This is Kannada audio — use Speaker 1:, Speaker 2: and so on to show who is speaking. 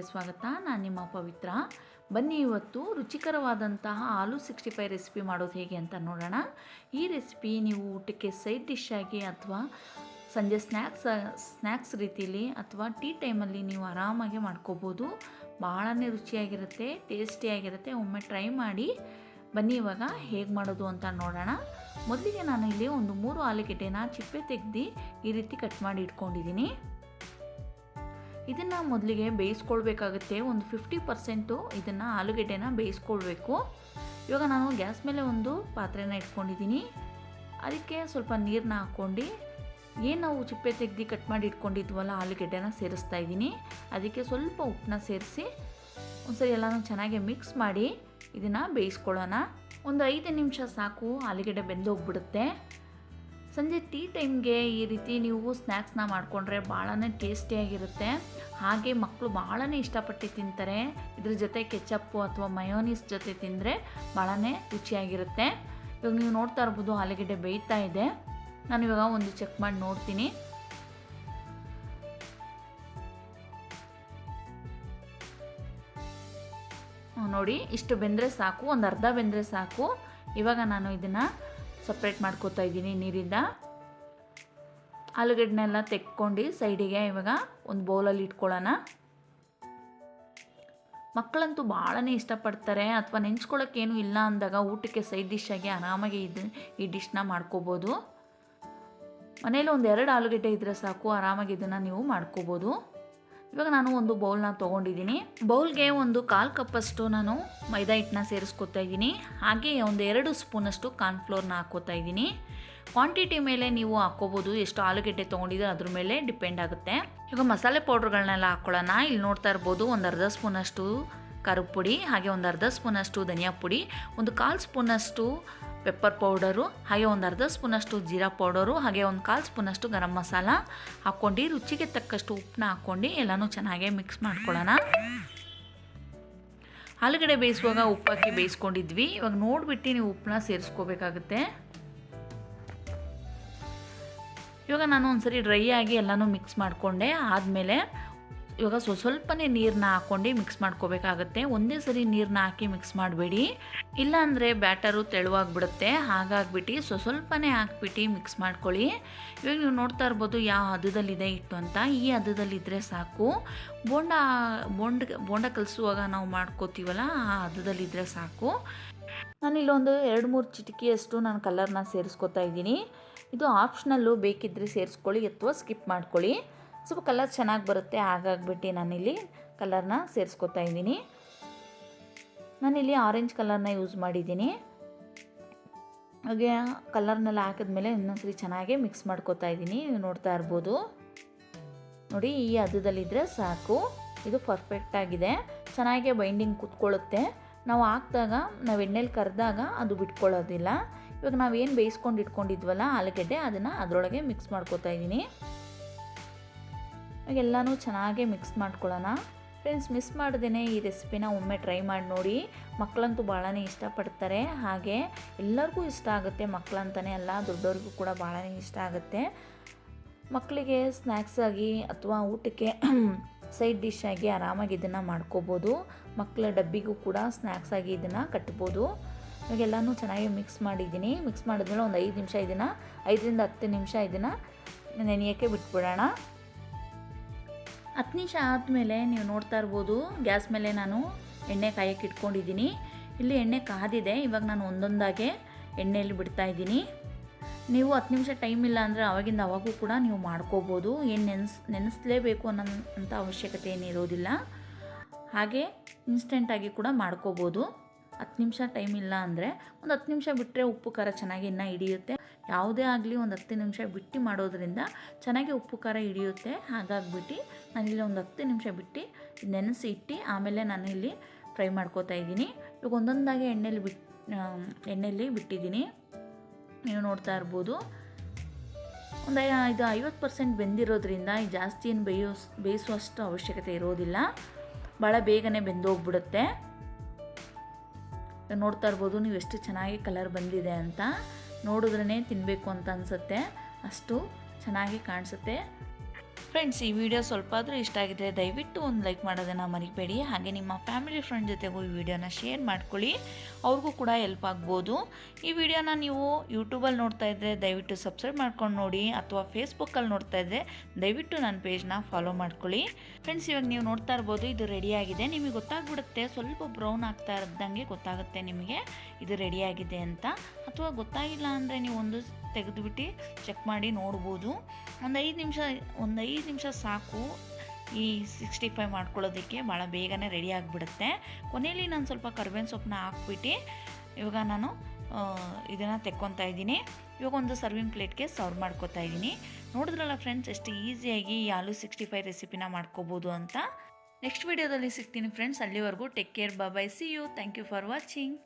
Speaker 1: ಚಾನಲ್ಗೆ ಸ್ವಾಗತ. ನಾನು ನಿಮ್ಮ ಪವಿತ್ರ. ಬನ್ನಿ ಇವತ್ತು ರುಚಿಕರವಾದಂತಹ ಆಲೂ 65 ರೆಸಿಪಿ ಮಾಡೋದು ಹೇಗೆ ಅಂತ ನೋಡೋಣ. ಈ ರೆಸಿಪಿ ನೀವು ಊಟಕ್ಕೆ ಸೈಡ್ ಡಿಶ್ ಆಗಿ ಅಥವಾ ಸಂಜೆ ಸ್ನ್ಯಾಕ್ಸ್ ರೀತಿಯಲ್ಲಿ ಅಥವಾ ಟೀ ಟೈಮಲ್ಲಿ ನೀವು ಆರಾಮಾಗಿ ಮಾಡ್ಕೋಬೋದು. ಭಾಳನೇ ರುಚಿಯಾಗಿರುತ್ತೆ, ಟೇಸ್ಟಿಯಾಗಿರುತ್ತೆ. ಒಮ್ಮೆ ಟ್ರೈ ಮಾಡಿ. ಬನ್ನಿ ಇವಾಗ ಹೇಗೆ ಮಾಡೋದು ಅಂತ ನೋಡೋಣ. ಮೊದಲಿಗೆ ನಾನು ಇಲ್ಲಿ ಒಂದು 3 ಆಲೂಗೆಡ್ಡೆನ ಚಿಪ್ಪೆ ತೆಗೆದು ಈ ರೀತಿ ಕಟ್ ಮಾಡಿ ಇಟ್ಕೊಂಡಿದ್ದೀನಿ. ಇದನ್ನು ಮೊದಲಿಗೆ ಬೇಯಿಸ್ಕೊಳ್ಬೇಕಾಗುತ್ತೆ. ಒಂದು 50% ಇದನ್ನು ಆಲೂಗೆಡ್ಡೆನ ಬೇಯಿಸ್ಕೊಳ್ಬೇಕು. ಇವಾಗ ನಾನು ಗ್ಯಾಸ್ ಮೇಲೆ ಒಂದು ಪಾತ್ರೆನ ಇಟ್ಕೊಂಡಿದ್ದೀನಿ. ಅದಕ್ಕೆ ಸ್ವಲ್ಪ ನೀರನ್ನ ಹಾಕ್ಕೊಂಡು ಏನು ನಾವು ಚಿಪ್ಪೆ ತೆಗೆದು ಕಟ್ ಮಾಡಿ ಇಟ್ಕೊಂಡಿದ್ವಲ್ಲ ಆಲೂಗೆಡ್ಡೆನ ಸೇರಿಸ್ತಾ ಇದ್ದೀನಿ. ಅದಕ್ಕೆ ಸ್ವಲ್ಪ ಉಪ್ಪನ್ನ ಸೇರಿಸಿ ಒಂದ್ಸರಿ ಎಲ್ಲನೂ ಚೆನ್ನಾಗಿ ಮಿಕ್ಸ್ ಮಾಡಿ ಇದನ್ನು ಬೇಯಿಸ್ಕೊಳ್ಳೋಣ. ಒಂದು 5 ನಿಮಿಷ ಸಾಕು, ಆಲೂಗೆಡ್ಡೆ ಬೆಂದೋಗ್ಬಿಡುತ್ತೆ. ಸಂಜೆ ಟೀ ಟೈಮ್ಗೆ ಈ ರೀತಿ ನೀವು ಸ್ನ್ಯಾಕ್ಸ್ನ ಮಾಡಿಕೊಂಡ್ರೆ ಭಾಳನೇ ಟೇಸ್ಟಿಯಾಗಿರುತ್ತೆ. ಹಾಗೆ ಮಕ್ಕಳು ಭಾಳನೇ ಇಷ್ಟಪಟ್ಟು ತಿಂತಾರೆ. ಇದ್ರ ಜೊತೆ ಕೆಚಪ್ಪು ಅಥವಾ ಮಯೋನೀಸ್ ಜೊತೆ ತಿಂದರೆ ಭಾಳನೇ ರುಚಿಯಾಗಿರುತ್ತೆ. ಇವಾಗ ನೀವು ನೋಡ್ತಾ ಇರ್ಬೋದು ಆಲೂಗೆಡ್ಡೆ ಬೇಯ್ತಾ ಇದೆ. ನಾನು ಇವಾಗ ಒಂದು ಚೆಕ್ ಮಾಡಿ ನೋಡ್ತೀನಿ. ನೋಡಿ, ಇಷ್ಟು ಬೆಂದರೆ ಸಾಕು, ಒಂದು ಅರ್ಧ ಬೆಂದರೆ ಸಾಕು. ಇವಾಗ ನಾನು ಇದನ್ನು ಸಪ್ರೇಟ್ ಮಾಡ್ಕೋತಾ ಇದ್ದೀನಿ ನೀರಿಂದ. ಆಲೂಗಡ್ಡೆನೆಲ್ಲ ತೆಕ್ಕೊಂಡು ಸೈಡಿಗೆ ಇವಾಗ ಒಂದು ಬೌಲಲ್ಲಿ ಇಟ್ಕೊಳ್ಳೋಣ. ಮಕ್ಕಳಂತೂ ಭಾಳನೇ ಇಷ್ಟಪಡ್ತಾರೆ. ಅಥವಾ ನೆಂಚ್ಕೊಳ್ಳೋಕ್ಕೇನು ಇಲ್ಲ ಅಂದಾಗ ಊಟಕ್ಕೆ ಸೈಡ್ ಡಿಶ್ ಆಗಿ ಆರಾಮಾಗಿ ಈ ಡಿಶ್ನ ಮಾಡ್ಕೋಬೋದು. ಮನೇಲಿ ಒಂದು 2 ಆಲೂಗಡ್ಡೆ ಇದ್ದರೆ ಸಾಕು, ಆರಾಮಾಗಿ ಇದನ್ನು ನೀವು ಮಾಡ್ಕೋಬೋದು. ಇವಾಗ ನಾನು ಒಂದು ಬೌಲ್ನ ತೊಗೊಂಡಿದ್ದೀನಿ. ಬೌಲ್ಗೆ ಒಂದು 1/4 ಕಪ್ಪಷ್ಟು ನಾನು ಮೈದಾ ಹಿಟ್ಟನ್ನ ಸೇರಿಸ್ಕೊತಾ ಇದ್ದೀನಿ. ಹಾಗೆ ಒಂದು 2 ಸ್ಪೂನಷ್ಟು ಕಾರ್ನ್ಫ್ಲೋರ್ನ ಹಾಕ್ಕೋತಾ ಇದ್ದೀನಿ. ಕ್ವಾಂಟಿಟಿ ಮೇಲೆ ನೀವು ಹಾಕ್ಕೋಬೋದು, ಎಷ್ಟು ಆಲೂಗೆಡ್ಡೆ ತೊಗೊಂಡಿದ್ರೆ ಅದ್ರ ಮೇಲೆ ಡಿಪೆಂಡ್ ಆಗುತ್ತೆ. ಇವಾಗ ಮಸಾಲೆ ಪೌಡ್ರ್ಗಳನ್ನೆಲ್ಲ ಹಾಕ್ಕೊಳ್ಳೋಣ. ಇಲ್ಲಿ ನೋಡ್ತಾ ಇರ್ಬೋದು ಒಂದು ಅರ್ಧ ಸ್ಪೂನಷ್ಟು ಖಾರದ ಪುಡಿ, ಹಾಗೆ ಒಂದು ಅರ್ಧ ಸ್ಪೂನಷ್ಟು ಧನಿಯಾ ಪುಡಿ, ಒಂದು 1/4 ಸ್ಪೂನಷ್ಟು ಪೆಪ್ಪರ್ ಪೌಡರು, ಹಾಗೆ ಒಂದು ಅರ್ಧ ಸ್ಪೂನಷ್ಟು ಜೀರಾ ಪೌಡರು, ಹಾಗೆ ಒಂದು 1/4 ಸ್ಪೂನಷ್ಟು ಗರಂ ಮಸಾಲ ಹಾಕ್ಕೊಂಡು ರುಚಿಗೆ ತಕ್ಕಷ್ಟು ಉಪ್ಪನ್ನ ಹಾಕ್ಕೊಂಡು ಎಲ್ಲನೂ ಚೆನ್ನಾಗಿ ಮಿಕ್ಸ್ ಮಾಡ್ಕೊಳ್ಳೋಣ. ಆಲೂಗಡ್ಡೆ ಬೇಯಿಸುವಾಗ ಉಪ್ಪಾಕಿ ಬೇಯಿಸ್ಕೊಂಡಿದ್ವಿ. ಇವಾಗ ನೋಡಿಬಿಟ್ಟು ನೀವು ಉಪ್ಪನ್ನ ಸೇರಿಸ್ಕೋಬೇಕಾಗುತ್ತೆ. ಇವಾಗ ನಾನು ಒಂದ್ಸರಿ ಡ್ರೈ ಆಗಿ ಎಲ್ಲನೂ ಮಿಕ್ಸ್ ಮಾಡಿಕೊಂಡೆ. ಆದಮೇಲೆ ಇವಾಗ ಸ್ವಲ್ಪನೇ ನೀರನ್ನ ಹಾಕ್ಕೊಂಡು ಮಿಕ್ಸ್ ಮಾಡ್ಕೋಬೇಕಾಗುತ್ತೆ. ಒಂದೇ ಸರಿ ನೀರನ್ನ ಹಾಕಿ ಮಿಕ್ಸ್ ಮಾಡಬೇಡಿ, ಇಲ್ಲಾಂದರೆ ಬ್ಯಾಟರು ತೆಳುವಾಗಿಬಿಡುತ್ತೆ. ಹಾಗಾಗ್ಬಿಟ್ಟು ಸ್ವಲ್ಪನೇ ಹಾಕ್ಬಿಟ್ಟು ಮಿಕ್ಸ್ ಮಾಡ್ಕೊಳ್ಳಿ. ಇವಾಗ ನೀವು ನೋಡ್ತಾ ಇರ್ಬೋದು ಯಾವ ಹದದಲ್ಲಿದೆ ಹಿಟ್ಟು ಅಂತ. ಈ ಹದದಲ್ಲಿದ್ದರೆ ಸಾಕು. ಬೋಂಡ ಕಲಿಸುವಾಗ ನಾವು ಮಾಡ್ಕೋತೀವಲ್ಲ, ಆ ಹದದಲ್ಲಿದ್ದರೆ ಸಾಕು. ನಾನಿಲ್ಲೊಂದು 2-3 ಚಿಟಿಕೆಯಷ್ಟು ನಾನು ಕಲರ್ನ ಸೇರಿಸ್ಕೊತಾ ಇದ್ದೀನಿ. ಇದು ಆಪ್ಷನಲ್ಲು, ಬೇಕಿದ್ದರೆ ಸೇರಿಸ್ಕೊಳ್ಳಿ ಅಥವಾ ಸ್ಕಿಪ್ ಮಾಡ್ಕೊಳ್ಳಿ. ಸ್ವಲ್ಪ ಕಲರ್ ಚೆನ್ನಾಗಿ ಬರುತ್ತೆ. ಹಾಗಾಗ್ಬಿಟ್ಟು ನಾನಿಲ್ಲಿ ಕಲರ್ನ ಸೇರಿಸ್ಕೊತಾ ಇದ್ದೀನಿ. ನಾನಿಲ್ಲಿ ಆರೆಂಜ್ ಕಲರ್ನ ಯೂಸ್ ಮಾಡಿದ್ದೀನಿ. ಹಾಗೆ ಕಲರ್ನೆಲ್ಲ ಹಾಕಿದ್ಮೇಲೆ ಇನ್ನೊಂದ್ಸರಿ ಚೆನ್ನಾಗಿ ಮಿಕ್ಸ್ ಮಾಡ್ಕೊತಾ ಇದ್ದೀನಿ. ನೀವು ನೋಡ್ತಾ ಇರ್ಬೋದು ನೋಡಿ, ಈ ಹದದಲ್ಲಿದ್ದರೆ ಸಾಕು. ಇದು ಪರ್ಫೆಕ್ಟಾಗಿದೆ. ಚೆನ್ನಾಗಿ ಬೈಂಡಿಂಗ್ ಕೂತ್ಕೊಳ್ಳುತ್ತೆ. ನಾವು ಹಾಕಿದಾಗ, ನಾವು ಎಣ್ಣೆಲಿ ಕರೆದಾಗ ಅದು ಬಿಟ್ಕೊಳ್ಳೋದಿಲ್ಲ. ಇವಾಗ ನಾವೇನು ಬೇಯಿಸ್ಕೊಂಡು ಇಟ್ಕೊಂಡಿದ್ವಲ್ಲ ಆಲೂಗೆಡ್ಡೆ, ಅದನ್ನು ಅದರೊಳಗೆ ಮಿಕ್ಸ್ ಮಾಡ್ಕೊತಾ ಇದ್ದೀನಿ. ಎಲ್ಲನೂ ಚೆನ್ನಾಗಿ ಮಿಕ್ಸ್ ಮಾಡ್ಕೊಳ್ಳೋಣ. ಫ್ರೆಂಡ್ಸ್, ಮಿಸ್ ಮಾಡ್ದೇ ಈ ರೆಸಿಪಿನ ಒಮ್ಮೆ ಟ್ರೈ ಮಾಡಿ ನೋಡಿ. ಮಕ್ಕಳಂತೂ ಭಾಳನೇ ಇಷ್ಟಪಡ್ತಾರೆ. ಹಾಗೆ ಎಲ್ಲರಿಗೂ ಇಷ್ಟ ಆಗುತ್ತೆ. ಮಕ್ಕಳಂತಲೇ ಅಲ್ಲ, ದೊಡ್ಡವ್ರಿಗೂ ಕೂಡ ಭಾಳನೇ ಇಷ್ಟ ಆಗುತ್ತೆ. ಮಕ್ಕಳಿಗೆ ಸ್ನ್ಯಾಕ್ಸ್ ಆಗಿ ಅಥವಾ ಊಟಕ್ಕೆ ಸೈಡ್ ಡಿಶ್ ಆಗಿ ಆರಾಮಾಗಿ ಇದನ್ನು ಮಾಡ್ಕೋಬೋದು. ಮಕ್ಕಳ ಡಬ್ಬಿಗೂ ಕೂಡ ಸ್ನ್ಯಾಕ್ಸ್ ಆಗಿ ಇದನ್ನು ಕಟ್ಬೋದು. ಇವಾಗೆಲ್ಲನೂ ಚೆನ್ನಾಗಿ ಮಿಕ್ಸ್ ಮಾಡಿದ್ದೀನಿ. ಮಿಕ್ಸ್ ಮಾಡಿದ್ಮೇಲೆ ಒಂದು 5 ನಿಮಿಷ ಇದನ್ನು 5ರಿಂದ 10 ನಿಮಿಷ ಇದನ್ನು ನೆನೆಯೋಕ್ಕೆ ಬಿಟ್ಬಿಡೋಣ. 10 ನಿಮಿಷ ಆದಮೇಲೆ ನೀವು ನೋಡ್ತಾ ಇರ್ಬೋದು ಗ್ಯಾಸ್ ಮೇಲೆ ನಾನು ಎಣ್ಣೆ ಕಾಯಕ್ಕೆ ಇಟ್ಕೊಂಡಿದ್ದೀನಿ. ಇಲ್ಲಿ ಎಣ್ಣೆ ಕಾದಿದೆ. ಇವಾಗ ನಾನು ಒಂದೊಂದಾಗೆ ಎಣ್ಣೆಯಲ್ಲಿ ಬಿಡ್ತಾ ಇದ್ದೀನಿ. ನೀವು 10 ನಿಮಿಷ ಟೈಮ್ ಇಲ್ಲ ಅಂದರೆ ಆವಾಗಿಂದ ಅವಾಗೂ ಕೂಡ ನೀವು ಮಾಡ್ಕೋಬೋದು. ಏನು ನೆನೆಸಲೇಬೇಕು ಅನ್ನೋಂಥ ಅವಶ್ಯಕತೆ ಏನಿರೋದಿಲ್ಲ. ಹಾಗೆ ಇನ್ಸ್ಟೆಂಟಾಗಿ ಕೂಡ ಮಾಡ್ಕೋಬೋದು. 10 ನಿಮಿಷ ಟೈಮ್ ಇಲ್ಲ ಅಂದರೆ ಒಂದು 10 ನಿಮಿಷ ಬಿಟ್ಟರೆ ಉಪ್ಪು ಖಾರ ಚೆನ್ನಾಗಿ ಇನ್ನೂ ಹಿಡಿಯುತ್ತೆ. ಯಾವುದೇ ಆಗಲಿ ಒಂದು 10 ನಿಮಿಷ ಬಿಟ್ಟು ಮಾಡೋದ್ರಿಂದ ಚೆನ್ನಾಗಿ ಉಪ್ಪು ಖಾರ ಹಿಡಿಯುತ್ತೆ. ಹಾಗಾಗ್ಬಿಟ್ಟು ನಾನಿಲ್ಲಿ ಒಂದು 10 ನಿಮಿಷ ಬಿಟ್ಟು ನೆನೆಸಿ ಇಟ್ಟು ಆಮೇಲೆ ನಾನು ಇಲ್ಲಿ ಫ್ರೈ ಮಾಡ್ಕೋತಾ ಇದ್ದೀನಿ. ಇವಾಗ ಒಂದೊಂದಾಗಿ ಎಣ್ಣೆಯಲ್ಲಿ ಬಿಟ್ಟಿದ್ದೀನಿ. ನೀವು ನೋಡ್ತಾ ಇರ್ಬೋದು ಇದು 50% ಬೆಂದಿರೋದ್ರಿಂದ ಜಾಸ್ತಿ ಏನು ಬೇಯಿಸುವಷ್ಟು ಅವಶ್ಯಕತೆ ಇರೋದಿಲ್ಲ. ಭಾಳ ಬೇಗನೆ ಬೆಂದೋಗ್ಬಿಡುತ್ತೆ. ನೋಡ್ತಾ ಇರ್ಬೋದು ನೀವು ಎಷ್ಟು ಚೆನ್ನಾಗಿ ಕಲರ್ ಬಂದಿದೆ ಅಂತ. ನೋಡಿದ್ರೇ ತಿನ್ನಬೇಕು ಅಂತ ಅನಿಸುತ್ತೆ, ಅಷ್ಟು ಚೆನ್ನಾಗಿ ಕಾಣಿಸುತ್ತೆ. ಫ್ರೆಂಡ್ಸ್, ಈ ವಿಡಿಯೋ ಸ್ವಲ್ಪ ಆದರೂ ಇಷ್ಟ ಆಗಿದ್ರೆ ದಯವಿಟ್ಟು ಒಂದು ಲೈಕ್ ಮಾಡೋದನ್ನು ಮರಿಬೇಡಿ. ಹಾಗೆ ನಿಮ್ಮ ಫ್ಯಾಮಿಲಿ ಫ್ರೆಂಡ್ ಜೊತೆಗೂ ಈ ವಿಡಿಯೋನ ಶೇರ್ ಮಾಡ್ಕೊಳ್ಳಿ, ಅವ್ರಿಗೂ ಕೂಡ ಹೆಲ್ಪ್ ಆಗ್ಬೋದು. ಈ ವಿಡಿಯೋನ ನೀವು ಯೂಟ್ಯೂಬಲ್ಲಿ ನೋಡ್ತಾ ಇದ್ದರೆ ದಯವಿಟ್ಟು ಸಬ್ಸ್ಕ್ರೈಬ್ ಮಾಡ್ಕೊಂಡು ನೋಡಿ, ಅಥವಾ ಫೇಸ್ಬುಕ್ಕಲ್ಲಿ ನೋಡ್ತಾ ಇದ್ದರೆ ದಯವಿಟ್ಟು ನನ್ನ ಪೇಜ್ನ ಫಾಲೋ ಮಾಡ್ಕೊಳ್ಳಿ. ಫ್ರೆಂಡ್ಸ್, ಇವಾಗ ನೀವು ನೋಡ್ತಾ ಇರ್ಬೋದು, ಇದು ರೆಡಿಯಾಗಿದೆ. ನಿಮಗೆ ಗೊತ್ತಾಗ್ಬಿಡುತ್ತೆ, ಸ್ವಲ್ಪ ಬ್ರೌನ್ ಆಗ್ತಾ ಇದ್ದಂಗೆ ಗೊತ್ತಾಗುತ್ತೆ ನಿಮಗೆ ಇದು ರೆಡಿಯಾಗಿದೆ ಅಂತ. ಅಥವಾ ಗೊತ್ತಾಗಿಲ್ಲ ಅಂದರೆ ನೀವು ಒಂದು ತೆಗೆದುಬಿಟ್ಟು ಚೆಕ್ ಮಾಡಿ ನೋಡ್ಬೋದು. ಒಂದು 5 ನಿಮಿಷ ಸಾಕು ಈ 65 ಮಾಡ್ಕೊಳ್ಳೋದಕ್ಕೆ. ಭಾಳ ಬೇಗನೆ ರೆಡಿ ಆಗಿಬಿಡುತ್ತೆ. ಕೊನೆಯಲ್ಲಿ ನಾನು ಸ್ವಲ್ಪ ಕರಿಬೇವಿನ ಸೊಪ್ಪನ್ನ ಹಾಕ್ಬಿಟ್ಟು ಇವಾಗ ನಾನು ಇದನ್ನು ತೆಕ್ಕೊತಾ ಇದ್ದೀನಿ. ಇವಾಗ ಒಂದು ಸರ್ವಿಂಗ್ ಪ್ಲೇಟ್ಗೆ ಸರ್ವ್ ಮಾಡ್ಕೊತಾ ಇದ್ದೀನಿ. ನೋಡಿದ್ರಲ್ಲ ಫ್ರೆಂಡ್ಸ್, ಎಷ್ಟು ಈಸಿಯಾಗಿ ಈ ಆಲೂ 65 ರೆಸಿಪಿನ ಮಾಡ್ಕೋಬೋದು ಅಂತ. ನೆಕ್ಸ್ಟ್ ವಿಡಿಯೋದಲ್ಲಿ ಸಿಗ್ತೀನಿ ಫ್ರೆಂಡ್ಸ್. ಅಲ್ಲಿವರೆಗೂ take care, bye, see you. Thank you for watching.